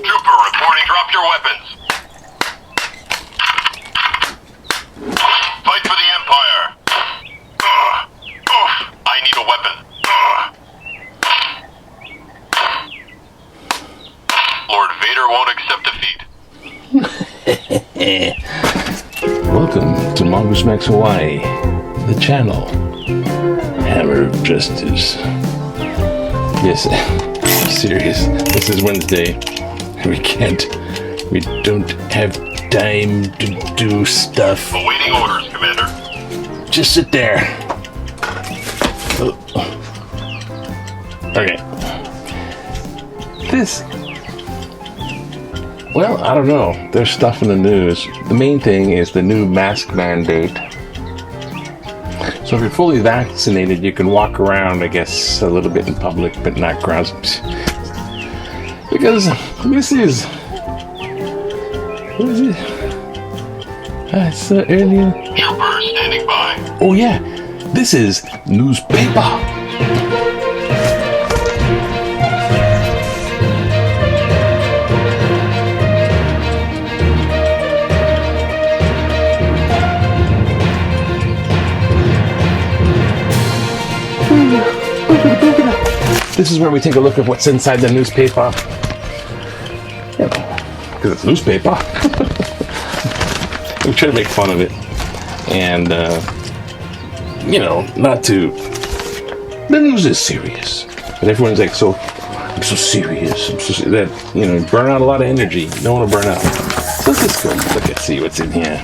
Trooper reporting, drop your weapons. Fight for the Empire. I need a weapon. Lord Vader won't accept defeat. Welcome to Mongoose Max Hawaii, the channel. Hammer of Justice. Yes, I'm serious. This is Wednesday. We don't have time to do stuff. Awaiting orders, Commander. Just sit there. Oh. Okay. Well, I don't know. There's stuff in the news. The main thing is the new mask mandate. So if you're fully vaccinated, you can walk around, I guess, a little bit in public, but not crowds. Because this is... What is it? It's earlier. Trooper standing by. Oh yeah, this is newspaper. This is where we take a look at what's inside the newspaper. You know, because it's newspaper. We try to make fun of it. And, you know, not to... The news is serious. But everyone's like, I'm so serious. That, you know, burn out a lot of energy. You don't want to burn out. So let's just go look and see what's in here.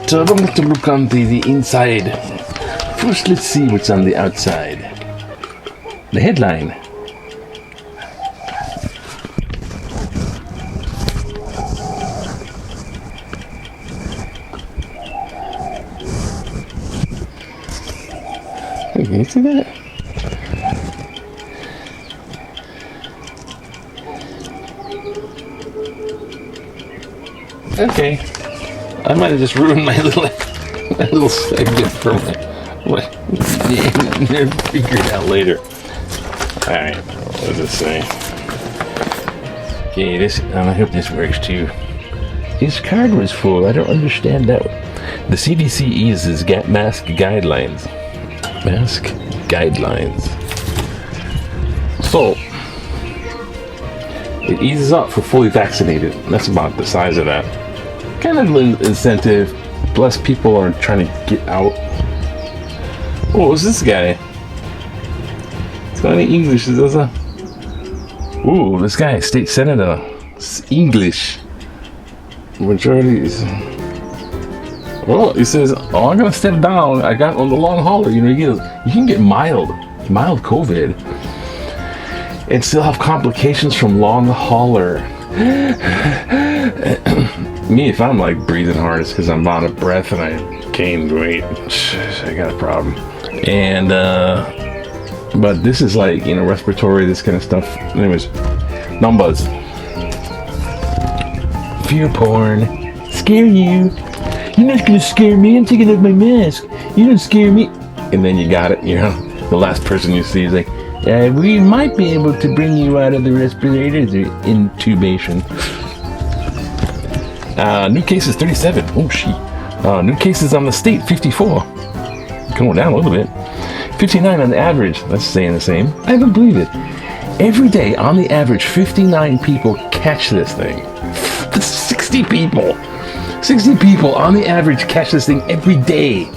So I don't want to look on the inside. First, let's see what's on the outside. The headline. Can you see that? Okay. I might have just ruined my little segment for my figure it out later. Alright, what does it say? Okay, I hope this works too. His card was full. I don't understand that. The CDC eases mask guidelines. Mask guidelines. So, it eases up for fully vaccinated. That's about the size of that. Kind of an incentive. Plus, people are trying to get out. Oh, who's this guy? It's not any English. There's a... Ooh, this guy, state senator. It's English. Majority is... Oh, he says, I'm gonna step down. I got on the long hauler. You know, you can get mild COVID, and still have complications from long hauler. Me, if I'm like breathing hard, it's because I'm out of breath and I gained weight. I got a problem. And but this is like, you know, respiratory, this kind of stuff. Anyways, numbers. Fear porn. Scare you. You're not gonna scare me. I'm taking off my mask. You don't scare me. And then you got it. You know, the last person you see is like, we might be able to bring you out of the respirator. Intubation. New cases 37. Oh shit. New cases on the state 54. Going down a little bit. 59 on the average. That's staying the same. I don't believe it. Every day, on the average, 59 people catch this thing. That's 60 people. 60 people on the average catch this thing every day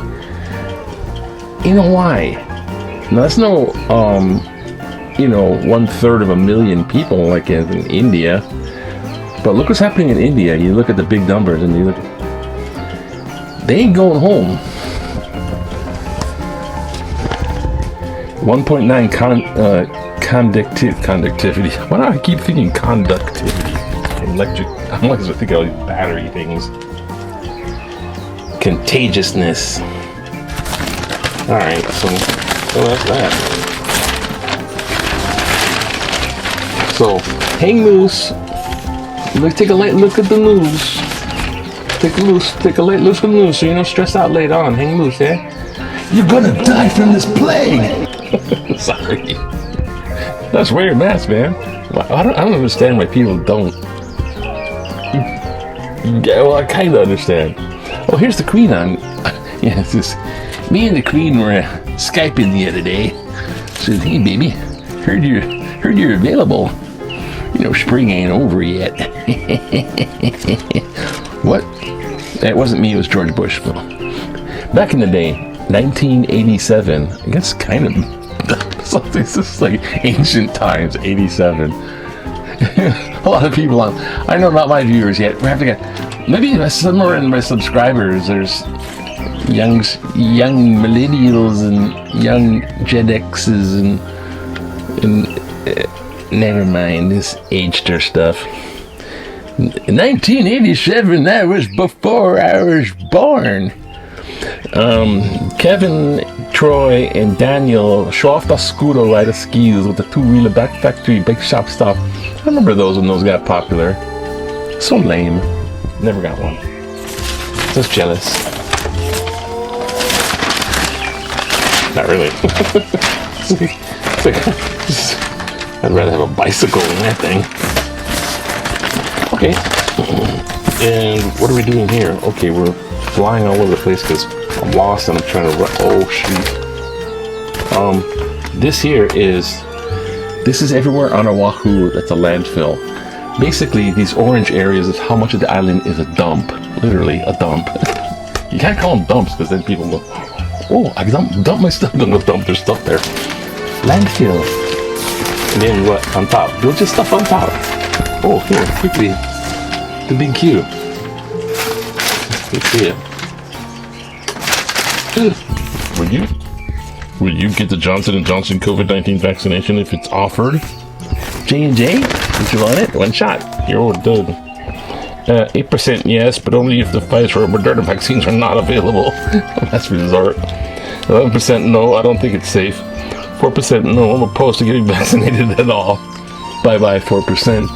in Hawaii. Now that's no, 1/3 of a million people like in India. But look what's happening in India. You look at the big numbers and you look, they ain't going home. 1.9 conductivity. Why do I keep thinking conductivity? Electric. I'm like to think of all these battery things. Contagiousness. All right, so that's that. So hang loose. Let's take a light look at the news. Take a light look at the news so you don't stress out later on. Hang loose, eh? You're gonna die from this plague. Sorry. That's weird mask, man. I don't understand why people don't. Yeah, well, I kind of understand. Oh, here's the Queen on. Yeah, it's just me and the Queen were Skyping the other day. Said, "Hey, baby, heard you're available. Spring ain't over yet." What? It wasn't me. It was George Bush. But back in the day, 1987. I guess kind of something. This is like ancient times. 87. A lot of people on. I know not my viewers yet. We have to get maybe somewhere in my subscribers. There's young millennials and young Gen X's and never mind. This aged their stuff. In 1987, that was before I was born. Kevin, Troy, and Daniel show off the scooter rider skis with the two-wheeler back factory bike shop stuff. I remember those when those got popular. So lame. Never got one. Just jealous. Not really. I'd rather have a bicycle than that thing. Okay. And what are we doing here? Okay, we're flying all over the place because I'm lost and I'm trying to run. Oh, shoot. This is everywhere on Oahu that's a landfill. Basically, these orange areas is how much of the island is a dump. Literally, a dump. You can't call them dumps because then people go, "Oh, I dump my stuff." Don't go dump their stuff there. Landfill. And then what on top? Build your stuff on top. Oh, here, quickly. The big cube. Let's see it. Will you get the Johnson & Johnson COVID-19 vaccination if it's offered? J&J? Would you want it? One shot. You're all done. 8% yes, but only if the Pfizer or Moderna vaccines are not available. Last resort. 11% no, I don't think it's safe. 4% no, I'm opposed to getting vaccinated at all. Bye-bye, 4%.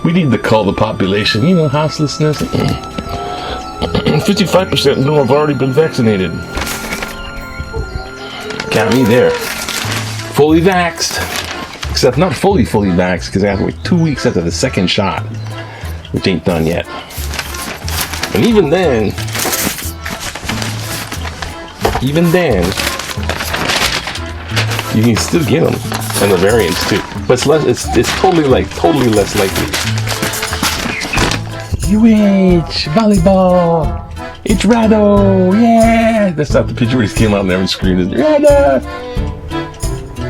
We need to cull the population. Houselessness. 55% no, I've already been vaccinated. Got me there. Fully vaxxed. Except not fully vaxxed, because I have to wait 2 weeks after the second shot, which ain't done yet. And even then, you can still get them, and the variants too. But it's less. It's totally less likely. UH volleyball. It's Rado, yeah! That's not the picture where he came out and everyone screamed, Rado!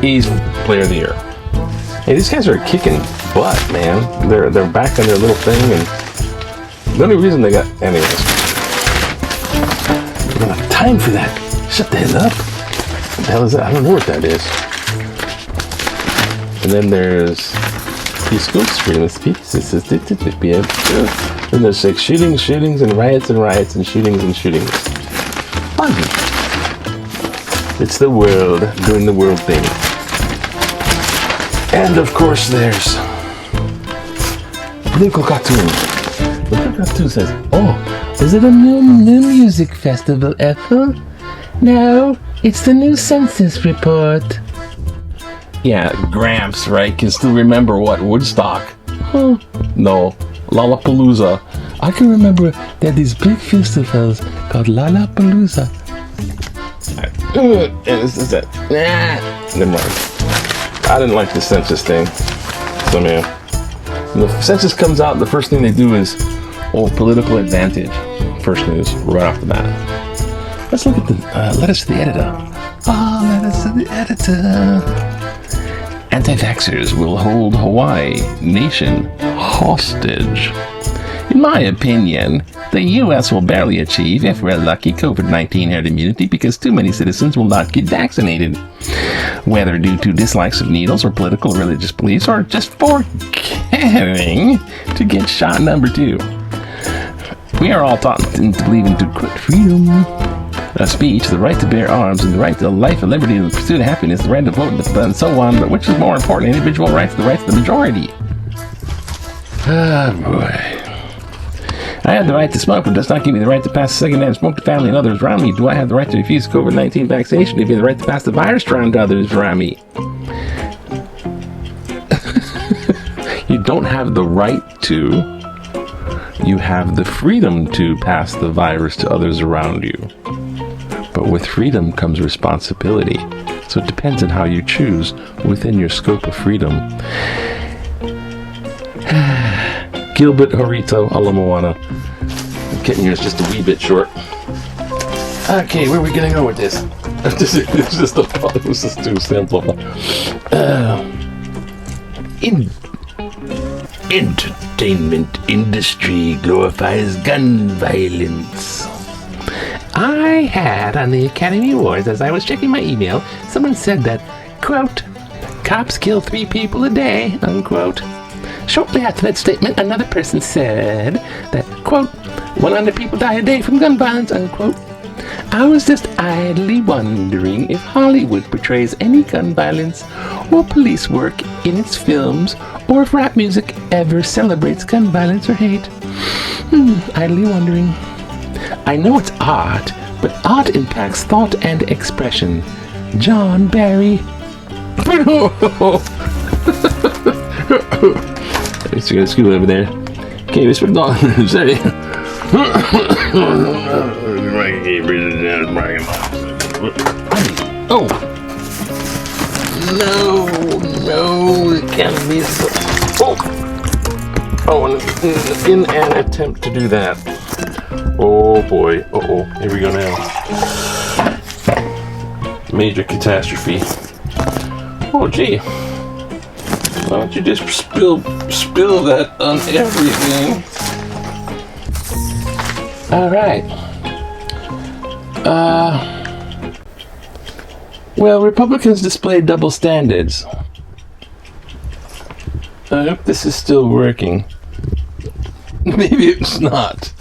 He's player of the year. Hey, these guys are kicking butt, man. They're back on their little thing, and the only reason they got, anyways. We don't have time for that. Shut the hell up. What the hell is that? I don't know what that is. And then there's school screamers pieces. Then there's like shootings and riots and shootings. Fun. It's the world doing the world thing. And of course there's political cartoon. The political cartoon says, "Oh, is it a new music festival, Ethel? No, it's the new census report." Yeah, Gramps, right? Can still remember what? Woodstock? Huh? No. Lollapalooza. I can remember that these big festivals called Lollapalooza. And this is that. Never mind. I didn't like the census thing. So, man. When the census comes out, the first thing they do is, political advantage. first news right off the bat. Let's look at the letters to the editor. Letters to the editor. Anti-vaxxers will hold Hawaii nation hostage. In my opinion, the U.S. will barely achieve, if we're lucky, COVID-19 herd immunity because too many citizens will not get vaccinated. Whether due to dislikes of needles or political or religious beliefs or just forgetting to get shot number 2. We are all taught to believe in freedom of speech, the right to bear arms, and the right to life and liberty, and the pursuit of happiness, the right to vote, and so on. But which is more important, individual rights, the rights of the majority? Oh boy. I have the right to smoke, but it does not give me the right to pass a second-hand smoke to family and others around me. Do I have the right to refuse COVID-19 vaccination? Give me the right to pass the virus around to others around me? You don't have the right to. You have the freedom to pass the virus to others around you. But with freedom comes responsibility. So it depends on how you choose within your scope of freedom. Gilbert Horito Alamoana. I'm getting yours just a wee bit short. Okay, where are we gonna go with this? It was just too simple. Entertainment industry glorifies gun violence. I had on the Academy Awards, as I was checking my email, someone said that, quote, cops kill 3 people a day, unquote. Shortly after that statement, another person said that, quote, 100 people die a day from gun violence, unquote. I was just idly wondering if Hollywood portrays any gun violence or police work in its films, or if rap music ever celebrates gun violence or hate. Idly wondering. I know it's art, but art impacts thought and expression. John Barry. Let's go school over there. Okay, whisper dog. Sorry. Oh. No, it can't be so. Oh, in an attempt to do that. Oh boy. Here we go now. Major catastrophe. Oh gee. Why don't you just spill that on everything? Alright. Well, Republicans display double standards. I hope this is still working. Maybe it's not.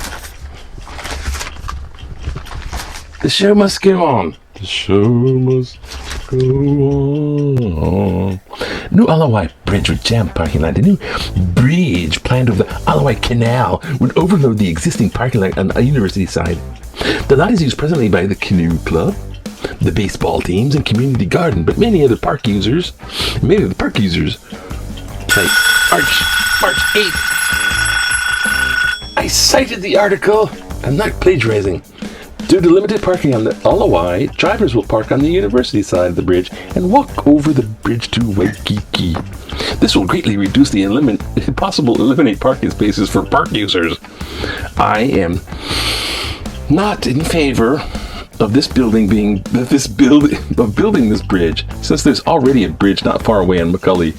The show must go on. The show must go on. New Oduwa Bridge would jam parking lot. The new bridge planned over the Oduwa Canal would overload the existing parking lot on the university side. The lot is used presently by the canoe club, the baseball teams, and community garden, but many of the park users, like March 8th. I cited the article. I'm not plagiarizing. Due to limited parking on the Oduwa, drivers will park on the university side of the bridge and walk over the bridge to Waikiki. This will greatly reduce the eliminate parking spaces for park users. I am not in favor of building this bridge, since there's already a bridge not far away on Macaulay.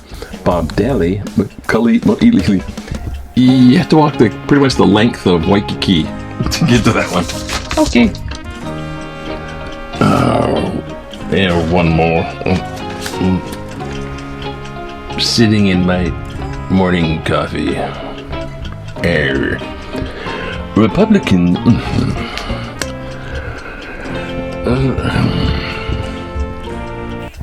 You have to walk pretty much the length of Waikiki to get to that one. Okay. Yeah, one more. Sitting in my morning coffee.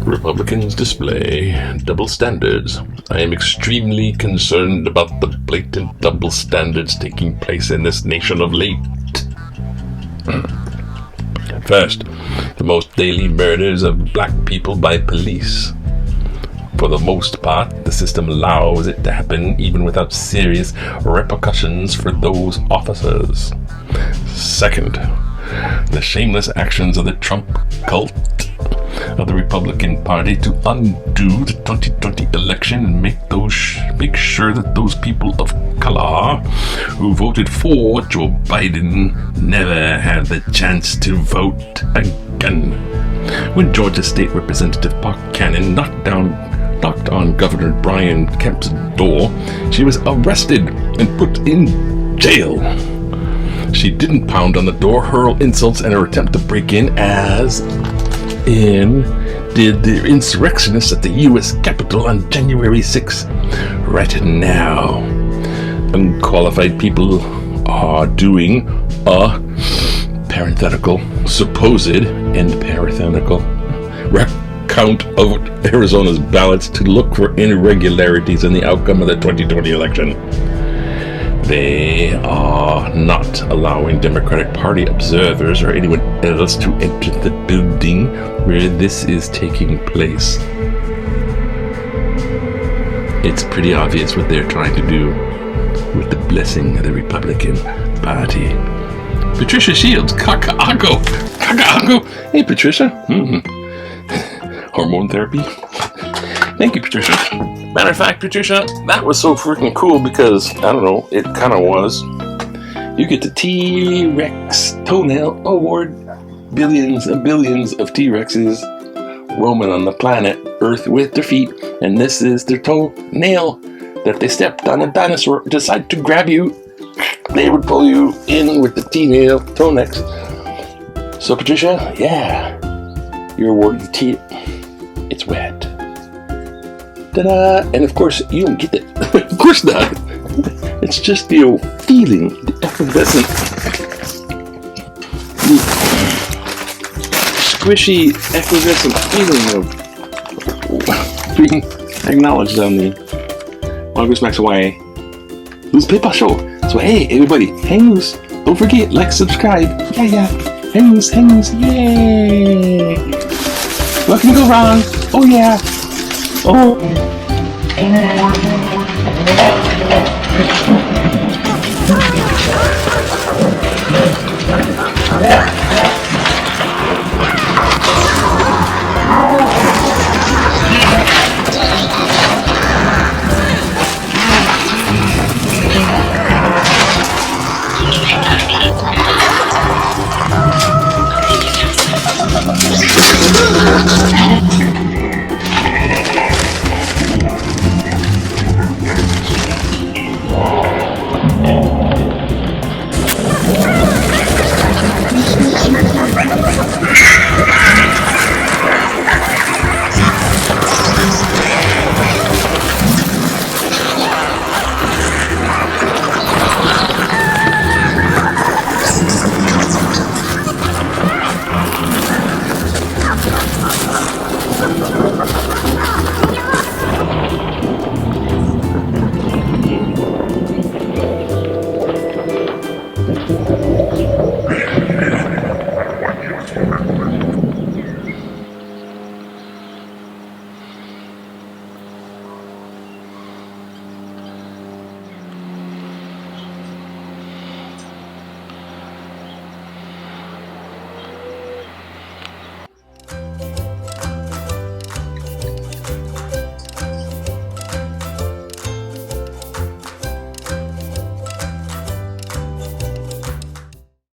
Republicans display double standards. I am extremely concerned about the blatant double standards taking place in this nation of late. First, the most daily murders of black people by police. For the most part, the system allows it to happen even without serious repercussions for those officers. Second, the shameless actions of the Trump cult of the Republican Party to undo the 2020 election and make sure that those people of color who voted for Joe Biden never have the chance to vote again. When Georgia State Representative Park Cannon knocked on Governor Brian Kemp's door, she was arrested and put in jail. She didn't pound on the door, hurl insults, and her attempt to break in as in did the insurrectionists at the U.S. Capitol on January 6th. Right now, unqualified people are doing a parenthetical, supposed, and parenthetical recount of Arizona's ballots to look for irregularities in the outcome of the 2020 election. They are not allowing Democratic Party observers or anyone else to enter the building where this is taking place. It's pretty obvious what they're trying to do with the blessing of the Republican Party. Patricia Shields, Kakaako. Hey, Patricia. Hormone therapy. Thank you, Patricia. Matter of fact, Patricia, that was so freaking cool because, I don't know, it kind of was. You get the T-Rex Toenail Award. Billions and billions of T-Rexes roaming on the planet Earth with their feet, and this is their toenail that they stepped on a dinosaur, decide to grab you. They would pull you in with the T-nail toenails. So, Patricia, yeah, you're awarded the T. It's wet. Ta-da! And of course, you don't get it. Of course not. It's just the feeling, the effervescent, the squishy, effervescent feeling of being acknowledged on the August Max Hawaii Loose Pepah Show. So hey, everybody, hang loose. Don't forget, like, subscribe. Yeah. Hang loose, yay! What can go wrong? Oh yeah! Oh! Yeah.